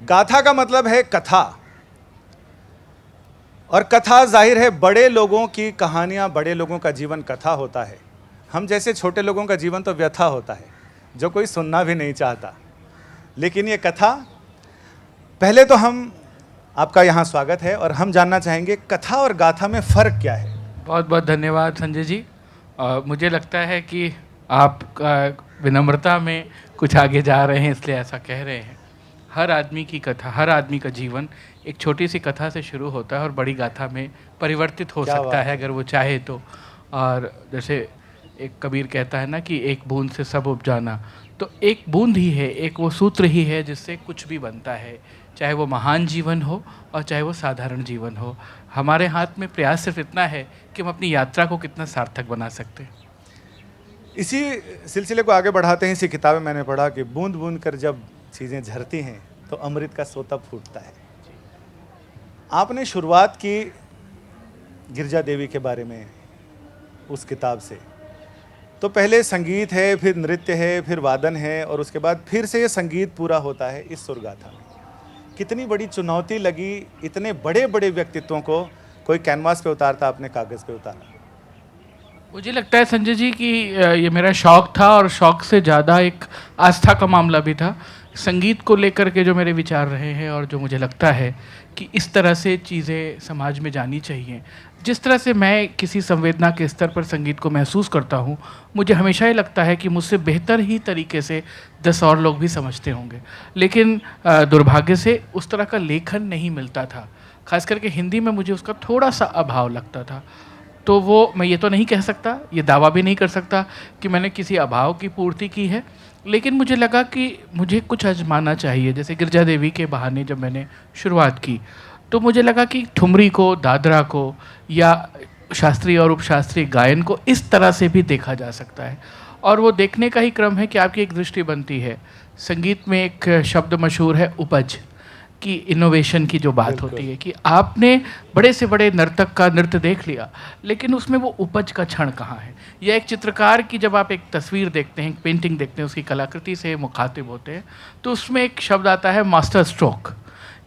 गाथा का मतलब है कथा, और कथा जाहिर है बड़े लोगों की कहानियाँ, बड़े लोगों का जीवन कथा होता है। हम जैसे छोटे लोगों का जीवन तो व्यथा होता है, जो कोई सुनना भी नहीं चाहता। लेकिन ये कथा, पहले तो हम आपका यहाँ स्वागत है और हम जानना चाहेंगे कथा और गाथा में फ़र्क क्या है। बहुत बहुत धन्यवाद संजय जी। मुझे लगता है कि आप विनम्रता में कुछ आगे जा रहे हैं, इसलिए ऐसा कह रहे हैं। हर आदमी की कथा, हर आदमी का जीवन एक छोटी सी कथा से शुरू होता है और बड़ी गाथा में परिवर्तित हो क्या सकता बात है है। अगर वो चाहे तो। और जैसे एक कबीर कहता है ना कि एक बूंद से सब उपजाना, तो एक बूंद ही है, एक वो सूत्र ही है जिससे कुछ भी बनता है, चाहे वो महान जीवन हो और चाहे वो साधारण जीवन हो। हमारे हाथ में प्रयास सिर्फ इतना है कि हम अपनी यात्रा को कितना सार्थक बना सकते हैं। इसी सिलसिले को आगे बढ़ाते हैं। इसी किताब में मैंने पढ़ा कि बूंद बूंद कर जब चीज़ें झरती हैं तो अमृत का सोता फूटता है। आपने शुरुआत की गिरजा देवी के बारे में उस किताब से, तो पहले संगीत है, फिर नृत्य है, फिर वादन है, और उसके बाद फिर से ये संगीत पूरा होता है इस सुरगाथा में। कितनी बड़ी चुनौती लगी इतने बड़े बड़े व्यक्तित्वों को कोई कैनवास पे उतारता, आपने कागज़ पे उतारा। मुझे लगता है संजय जी कि ये मेरा शौक़ था, और शौक़ से ज़्यादा एक आस्था का मामला भी था। संगीत को लेकर के जो मेरे विचार रहे हैं, और जो मुझे लगता है कि इस तरह से चीज़ें समाज में जानी चाहिए, जिस तरह से मैं किसी संवेदना के स्तर पर संगीत को महसूस करता हूँ, मुझे हमेशा ही लगता है कि मुझसे बेहतर ही तरीके से 10 और लोग भी समझते होंगे। लेकिन दुर्भाग्य से उस तरह का लेखन नहीं मिलता था, खास करके हिंदी में मुझे उसका थोड़ा सा अभाव लगता था। तो वो मैं ये तो नहीं कह सकता, ये दावा भी नहीं कर सकता कि मैंने किसी अभाव की पूर्ति की है, लेकिन मुझे लगा कि मुझे कुछ आजमाना चाहिए। जैसे गिरजा देवी के बहाने जब मैंने शुरुआत की, तो मुझे लगा कि ठुमरी को, दादरा को, या शास्त्रीय और उपशास्त्रीय गायन को इस तरह से भी देखा जा सकता है। और वो देखने का ही क्रम है कि आपकी एक दृष्टि बनती है। संगीत में एक शब्द मशहूर है, उपज की, इनोवेशन की जो बात होती है कि आपने बड़े से बड़े नर्तक का नृत्य देख लिया, लेकिन उसमें वो उपज का क्षण कहाँ है। या एक चित्रकार की जब आप एक तस्वीर देखते हैं, एक पेंटिंग देखते हैं, उसकी कलाकृति से मुखातिब होते हैं, तो उसमें एक शब्द आता है मास्टर स्ट्रोक,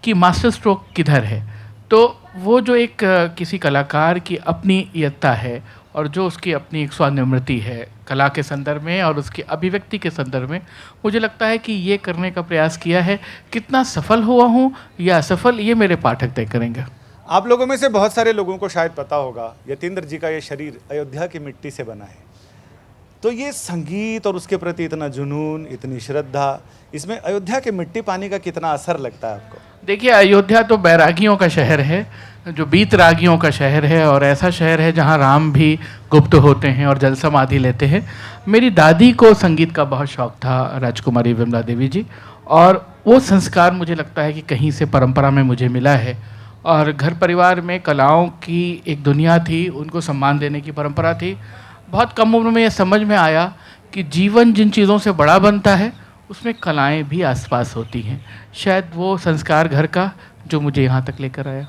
कि मास्टर स्ट्रोक किधर है। तो वो जो एक किसी कलाकार की अपनी यत्ता है, और जो उसकी अपनी एक स्वानिमृति है कला के संदर्भ में और उसकी अभिव्यक्ति के संदर्भ में, मुझे लगता है कि ये करने का प्रयास किया है। कितना सफल हुआ हूँ या असफल, ये मेरे पाठक तय करेंगे। आप लोगों में से बहुत सारे लोगों को शायद पता होगा, यतीन्द्र जी का ये शरीर अयोध्या की मिट्टी से बना है। तो ये संगीत और उसके प्रति इतना जुनून, इतनी श्रद्धा, इसमें अयोध्या के मिट्टी पानी का कितना असर लगता है आपको? देखिए, अयोध्या तो बैरागियों का शहर है, जो बीत रागियों का शहर है, और ऐसा शहर है जहाँ राम भी गुप्त होते हैं और जल समाधि लेते हैं। मेरी दादी को संगीत का बहुत शौक़ था, राजकुमारी विमला देवी जी, और वो संस्कार मुझे लगता है कि कहीं से परंपरा में मुझे मिला है। और घर परिवार में कलाओं की एक दुनिया थी, उनको सम्मान देने की परंपरा थी। बहुत कम उम्र में ये समझ में आया कि जीवन जिन चीज़ों से बड़ा बनता है, उसमें कलाएं भी आसपास होती हैं। शायद वो संस्कार घर का जो मुझे यहाँ तक लेकर आया।